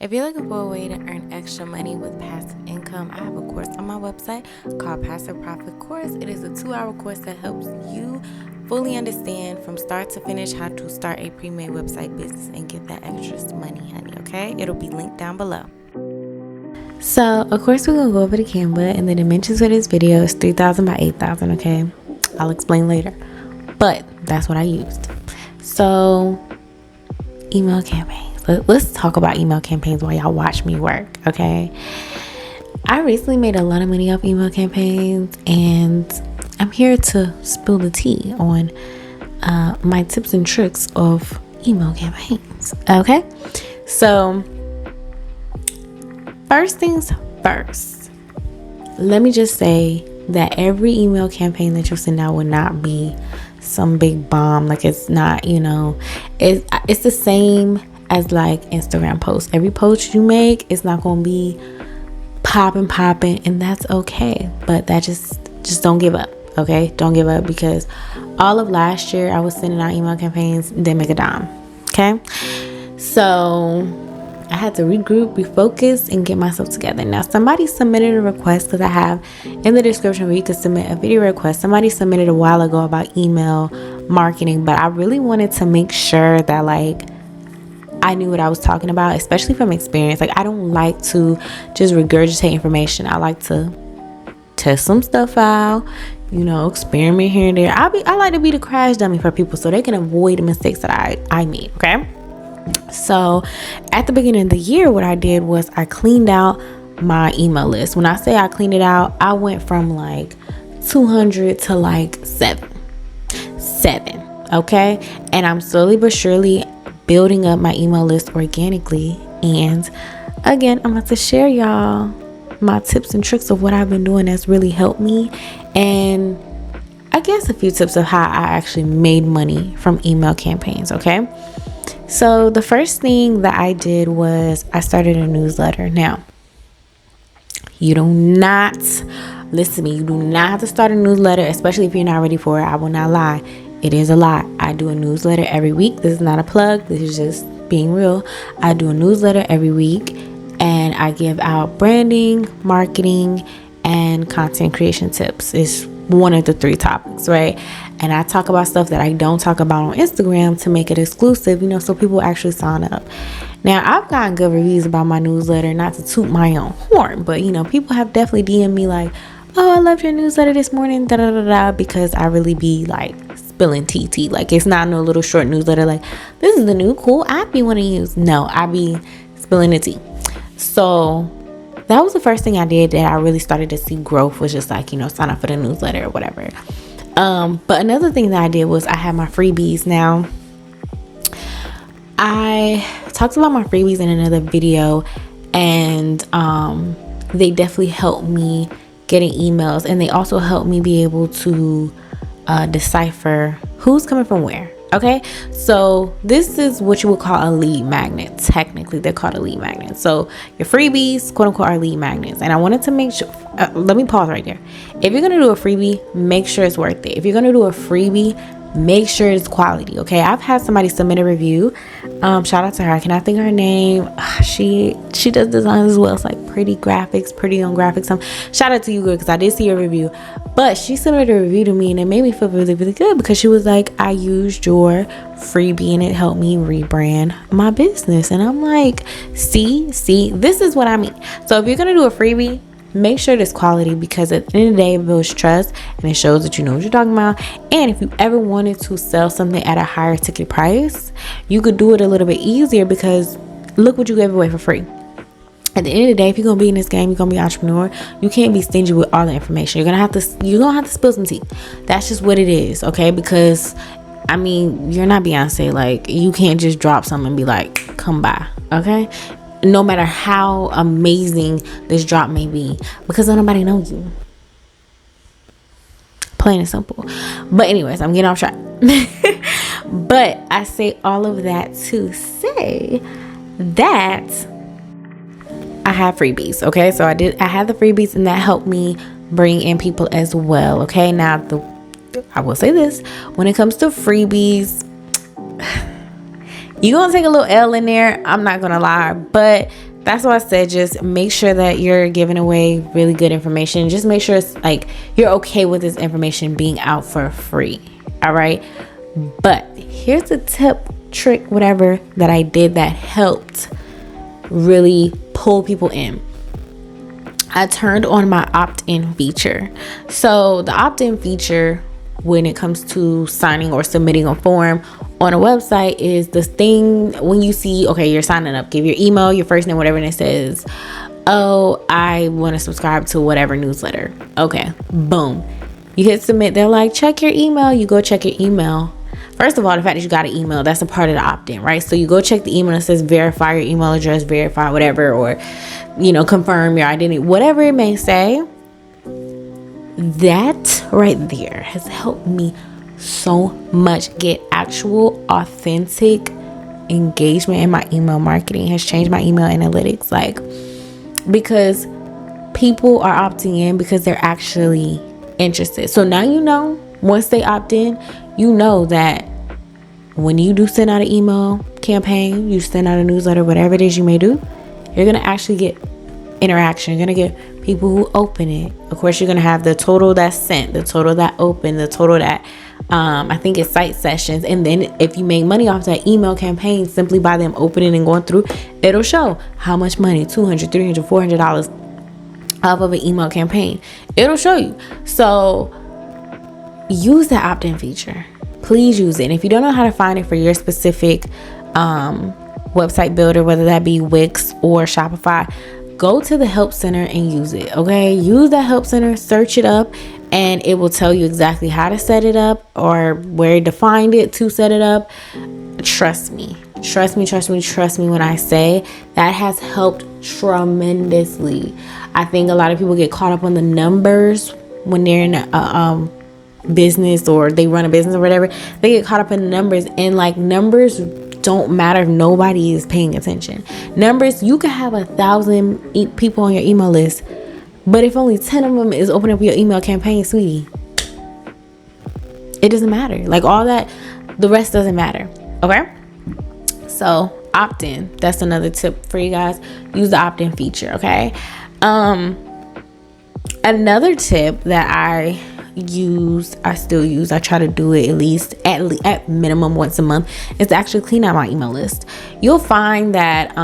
If you're looking for a way to earn extra money with passive income, I have a course on my website called Passive Profit Course. It is a 2-hour course that helps you fully understand from start to finish how to start a pre-made website business and get that extra money, honey, okay? It'll be linked down below. So, of course, we're going to go over to Canva, and the dimensions for this video is 3,000 by 8,000, okay? I'll explain later, but that's what I used. So, email campaigns. Let's talk about email campaigns while y'all watch me work, okay? I recently made a lot of money off email campaigns, and I'm here to spill the tea on my tips and tricks of email campaigns, okay? So, first things first, let me just say that every email campaign that you send out will not be some big bomb. Like, it's not, it's the same as like Instagram posts. Every post you make is not going to be popping, and that's okay. But that just don't give up, okay? Don't give up, because all of last year I was sending out email campaigns, didn't make a dime, okay? So I had to regroup, refocus, and get myself together. Now, somebody submitted a request, because I have in the description where you can submit a video request. Somebody submitted a while ago about email marketing, but I really wanted to make sure that like I knew what I was talking about, especially from experience. Like, I don't like to just regurgitate information. I like to test some stuff out, experiment here and there. I like to be the crash dummy for people so they can avoid the mistakes that I made, okay? So at the beginning of the year, what I did was I cleaned out my email list. When I say I cleaned it out, I went from like 200 to like 7, okay? And I'm slowly but surely building up my email list organically. And again, I'm about to share y'all my tips and tricks of what I've been doing that's really helped me, and I guess a few tips of how I actually made money from email campaigns, okay? So the first thing that I did was I started a newsletter. Now, you do not, listen to me, you do not have to start a newsletter, especially if you're not ready for it. I will not lie. It is a lot. I do a newsletter every week. This is not a plug. This is just being real. I do a newsletter every week, and I give out branding, marketing, and content creation tips. It's one of the 3 topics, right? And I talk about stuff that I don't talk about on Instagram to make it exclusive, so people actually sign up. Now, I've gotten good reviews about my newsletter, not to toot my own horn, but people have definitely DM'd me like, "Oh, I loved your newsletter this morning," because I really be like spilling tea. Like, it's not no little short newsletter like, "This is the new cool app you want to use." No, I be spilling the tea. So that was the first thing I did that I really started to see growth, was just like, sign up for the newsletter or whatever. But another thing that I did was I had my freebies. Now, I talked about my freebies in another video, and they definitely helped me getting emails, and they also helped me be able to decipher who's coming from where. Okay, so this is what you would call a lead magnet. Technically, they're called a lead magnet. So your freebies, quote unquote, are lead magnets. And I wanted to make sure, let me pause right there. If you're going to do a freebie, make sure it's worth it. If you're going to do a freebie, make sure it's quality. Okay, I've had somebody submit a review. Shout out to her. I cannot think of her name. She does designs as well. It's like pretty on graphics. Shout out to you, girl, because I did see your review. But she submitted a review to me, and it made me feel really, really good, because she was like, "I used your freebie and it helped me rebrand my business." And I'm like, see, this is what I mean. So if you're gonna do a freebie, make sure it's quality, because at the end of the day, it builds trust and it shows that you know what you're talking about. And if you ever wanted to sell something at a higher ticket price, you could do it a little bit easier, because look what you gave away for free. At the end of the day, if you're gonna be in this game, you're gonna be an entrepreneur, you can't be stingy with all the information. You're gonna have to spill some tea. That's just what it is, okay? Because you're not Beyonce. Like, you can't just drop something and be like, "Come by," okay? No matter how amazing this drop may be, because nobody knows you. Plain and simple. But anyways, I'm getting off track. But I say all of that to say that I have freebies. Okay, so I had the freebies, and that helped me bring in people as well. Okay, now I will say this: when it comes to freebies, you're gonna take a little L in there, I'm not gonna lie, but that's why I said just make sure that you're giving away really good information. Just make sure it's like you're okay with this information being out for free. All right. But here's a tip, trick, whatever that I did that helped really pull people in. I turned on my opt-in feature. So the opt-in feature, when it comes to signing or submitting a form on a website, is this thing when you see, okay, you're signing up, give your email, your first name, whatever, and it says, oh, I want to subscribe to whatever newsletter. Okay, boom. You hit submit. They're like, check your email. You go check your email. First of all, the fact that you got an email, that's a part of the opt-in, right? So you go check the email that says verify your email address, verify whatever, or, confirm your identity, whatever it may say. That right there has helped me so much get actual authentic engagement in my email marketing. Has changed my email analytics, because people are opting in because they're actually interested. So now once they opt in, that when you do send out an email campaign, you send out a newsletter, whatever it is you may do, you're gonna actually get interaction. You're gonna get people who open it. Of course, you're gonna have the total that's sent, the total that opened, the total that I think it's site sessions. And then if you make money off that email campaign simply by them opening and going through, it'll show how much money, $200, $300, $400 off of an email campaign. It'll show you. So use the opt-in feature. Please use it. And if you don't know how to find it for your specific website builder, whether that be Wix or Shopify, go to the help center and use it. Okay, use that help center, search it up, and it will tell you exactly how to set it up or where to find it to set it up. Trust me when I say that has helped tremendously. I think a lot of people get caught up on the numbers when they're in a business or they run a business or whatever. They get caught up in the numbers, and numbers don't matter if nobody is paying attention. Numbers, you could have 1,000 people on your email list, but if only 10 of them is opening up your email campaign, sweetie, it doesn't matter. All that, the rest doesn't matter. Okay, so opt-in, that's another tip for you guys. Use the opt-in feature. Okay, another tip that I try to do it at least at minimum once a month, is to actually clean out my email list. You'll find that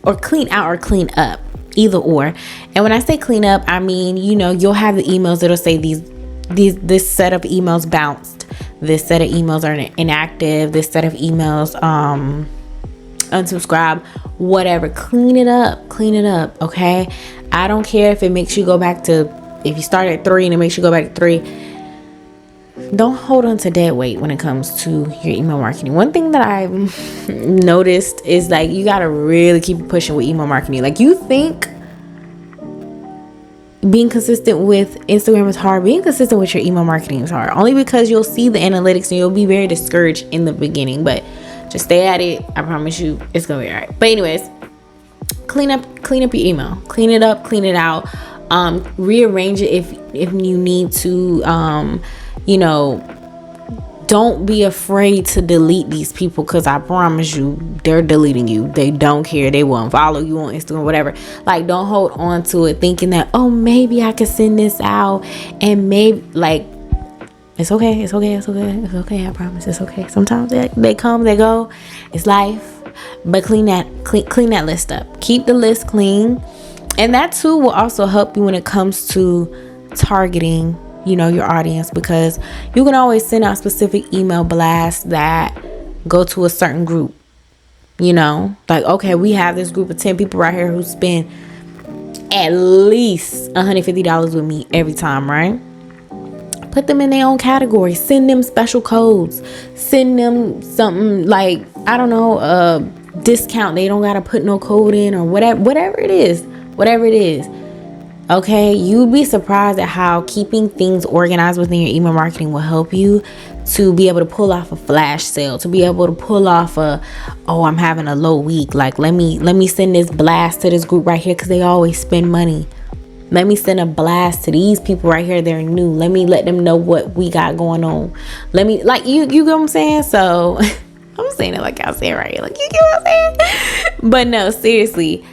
or clean out or clean up, either or. And when I say clean up, I mean, you'll have the emails that'll say this set of emails bounced, this set of emails are inactive, this set of emails unsubscribe, whatever. Clean it up. Okay, I don't care if it makes you go back to, if you start at 3 and it makes you go back to 3, don't hold on to dead weight when it comes to your email marketing. One thing that I've noticed is you got to really keep pushing with email marketing. You think being consistent with Instagram is hard, being consistent with your email marketing is hard, only because you'll see the analytics and you'll be very discouraged in the beginning, but just stay at it. I promise you it's gonna be all right. But anyways, clean up your email, clean it up, clean it out. Rearrange it if you need to. Don't be afraid to delete these people, because I promise you they're deleting you. They don't care. They won't follow you on Instagram, whatever. Don't hold on to it thinking that, oh, maybe I could send this out and maybe it's okay. I promise it's okay. Sometimes they come, they go. It's life. But clean that list up. Keep the list clean. And that too will also help you when it comes to targeting, your audience, because you can always send out specific email blasts that go to a certain group. Okay, we have this group of 10 people right here who spend at least $150 with me every time, right? Put them in their own category. Send them special codes. Send them something I don't know, a discount. They don't gotta put no code in or whatever it is. Okay, you'd be surprised at how keeping things organized within your email marketing will help you to be able to pull off a flash sale, to be able to pull off I'm having a low week. Let me send this blast to this group right here because they always spend money. Let me send a blast to these people right here. They're new. Let me let them know what we got going on. Let me you get what I'm saying? So I'm saying it like I said right. Like, you get what I'm saying? But no, seriously,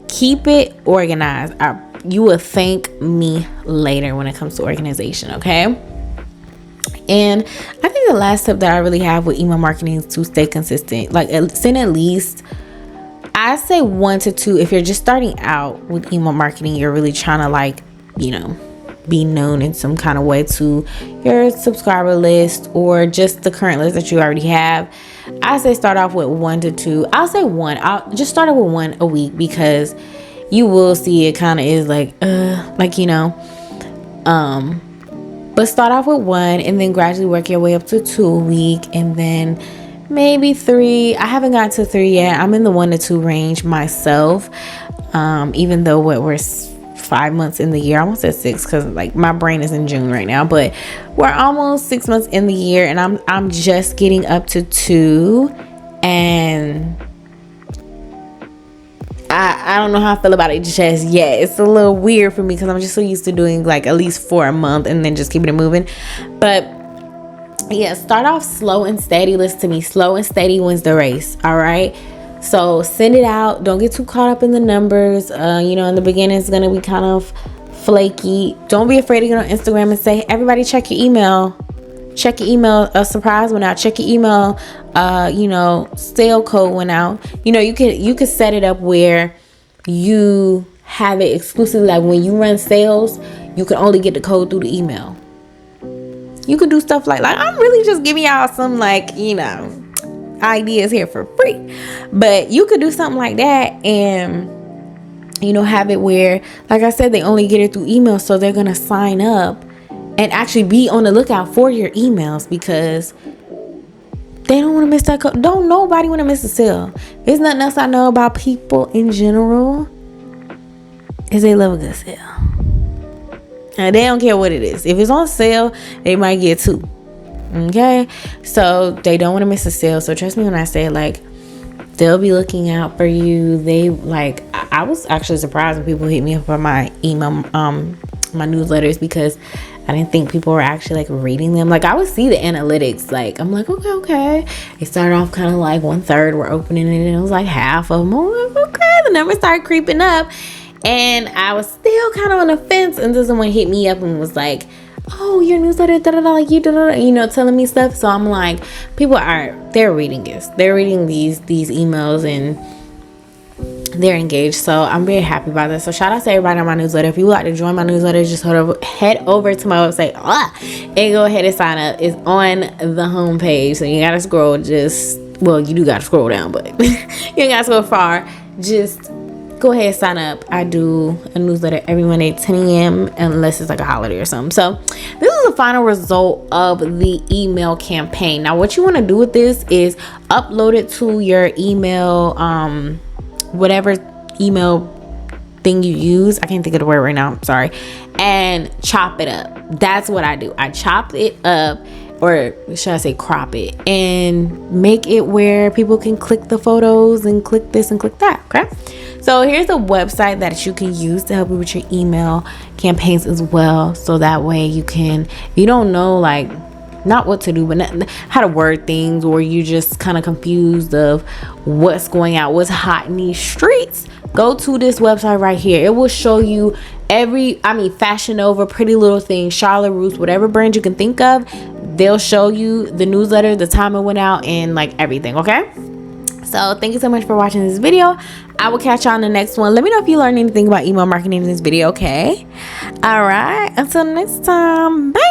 keep it organized. You will thank me later when it comes to organization, okay? And I think the last tip that I really have with email marketing is to stay consistent. Like, send at least, I say 1 to 2. If you're just starting out with email marketing, you're really trying to, like, you know, be known in some kind of way to your subscriber list or just the current list that you already have. I say start off with 1 to 2. I'll say 1. I'll just start off with 1 a week, because you will see it kind of is like, you know, but start off with 1 and then gradually work your way up to 2 a week, and then maybe 3. I haven't gotten to 3 yet. I'm in the 1 to 2 range myself. Even though we're 5 months in the year, I almost said 6 because like my brain is in June right now, but we're almost 6 months in the year, and I'm just getting up to 2, and I don't know how I feel about it just yet. It's a little weird for me because I'm just so used to doing like at least 4 a month and then just keeping it moving. But yeah, start off slow and steady. Listen to me, slow and steady wins the race. All right. So send it out. Don't get too caught up in the numbers. You know, in the beginning it's gonna be kind of flaky. Don't be afraid to get on Instagram and say, everybody check your email. Check your email. A surprise went out. Check your email. You know, sale code went out. You know, you could set it up where you have it exclusively. Like when you run sales, you can only get the code through the email. You could do stuff like I'm really just giving y'all some, like, you know, ideas here for free. But you could do something like that and, you know, have it where, like I said, they only get it through email. So they're going to sign up and actually be on the lookout for your emails, because they don't want to miss that code. Don't nobody want to miss a sale. There's nothing else I know about people in general is they love a good sale. And they don't care what it is. If it's on sale, they might get 2. Okay? So they don't want to miss a sale. So trust me when I say, like, they'll be looking out for you. They, like, I was actually surprised when people hit me up for my email, my newsletters, because I didn't think people were actually like reading them. Like, I would see the analytics. Like, I'm like, okay. It started off kind of like 1/3 were opening it, and it was like half of them. I'm like, okay. The numbers started creeping up, and I was still kind of on the fence. And then someone hit me up and was like, "Oh, your newsletter, da da da, like you da da," you know, telling me stuff. So I'm like, they're reading this. They're reading these emails, and they're engaged. So I'm very happy about this. So shout out to everybody on my newsletter. If you would like to join my newsletter, just head over to my website and go ahead and sign up. It's on the homepage, so you gotta scroll, you do gotta scroll down, but you ain't gotta scroll far. Just go ahead and sign up. I do a newsletter every Monday at 10 a.m. unless it's like a holiday or something. So this is the final result of the email campaign. Now what you want to do with this is upload it to your email, whatever email thing you use. I can't think of the word right now, sorry. And chop it up. That's what I do. I chop it up, or should I say crop it, and make it where people can click the photos and click this and click that. Okay, so here's a website that you can use to help you with your email campaigns as well. So that way you can, if you don't know, like, not what to do, but how to word things, or you just kind of confused of what's going out, what's hot in these streets, go to this website right here. It will show you Fashion Nova, Pretty Little Thing, Charlotte Russe, whatever brand you can think of, they'll show you the newsletter, the time it went out, and like everything. Okay, so thank you so much for watching this video. I will catch y'all in the next one. Let me know if you learned anything about email marketing in this video. Okay, all right, until next time, bye.